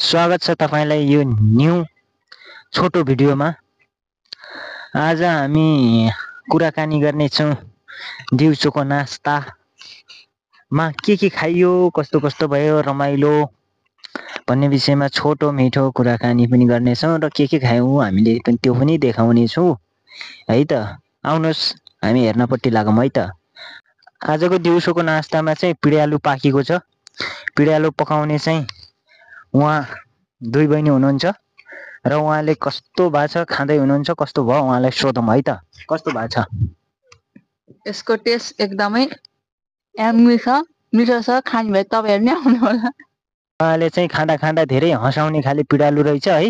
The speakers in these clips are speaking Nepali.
स्वागत छ तपाईलाई यो न्यू छोटो भिडियोमा। आज हामी कुराकानी गर्नेछौँ दिउँसोको नास्तामा के खाइयो, कस्तो कस्तो भयो, रमाइलो भन्ने विषयमा छोटो मिठो कुराकानी पनि गर्नेछौँ र के खायौँ हामीले त्यो पनि देखाउनेछौँ है त। आउनुहोस् हामी हेर्नपट्टि लागौँ है त। आजको दिउँसोको नास्तामा चाहिँ पिँडालु पाकेको छ। पिँडालु पकाउने चाहिँ उहाँ दुई बहिनी हुनुहुन्छ र उहाँले कस्तो भएको छ खाँदै हुनुहुन्छ, कस्तो भयो उहाँलाई सोधौँ है त। कस्तो भएको छ? यसको टेस्ट एकदमै यम्मी छ, मिठो छ। खाने भए तपाईँहरू नै आउनु होला। उहाँले चाहिँ खाँदा खाँदा धेरै हँसाउने खाले पिँडालु रहेछ है,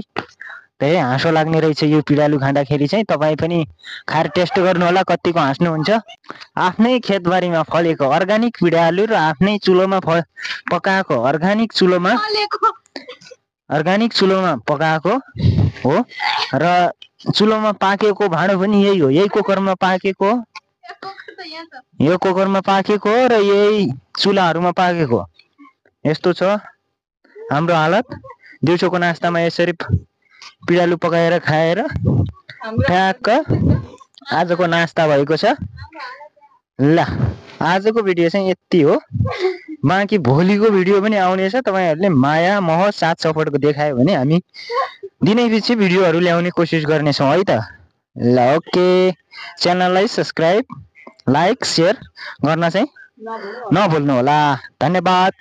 धेरै हाँसो लाग्ने रहेछ यो पिँडालु खाँदाखेरि चाहिँ। तपाईँ पनि खाएर टेस्ट गर्नु होला कतिको हाँस्नुहुन्छ। आफ्नै खेतबारीमा फलेको अर्ग्यानिक पिँडालु र आफ्नै चुलोमा पकाएको अर्ग्यानिक चुलोमा पकाएको हो र चुलोमा पाकेको भाँडो पनि यही हो, यही कुकरमा पाकेको, यो कुकरमा पाकेको र यही चुलाहरूमा पाकेको। यस्तो छ हाम्रो हालत। दिउँसोको नास्तामा यसरी पिँडालु पकाएर खाएर ठ्याक्क आजको नास्ता भएको छ। ल आजको भिडियो चाहिँ यति हो। बाँकी भोलिको भिडियो पनि आउनेछ। तपाईहरूले माया मोह साथ सपोर्ट देखायो भने हामी दिनैपिछे भिडियोहरू ल्याउने कोसिस गर्नेछौँ है त। ल ओके, च्यानललाई सब्सक्राइब, लाइक, सेयर गर्न चाहिँ नभुल्नु होला। धन्यवाद।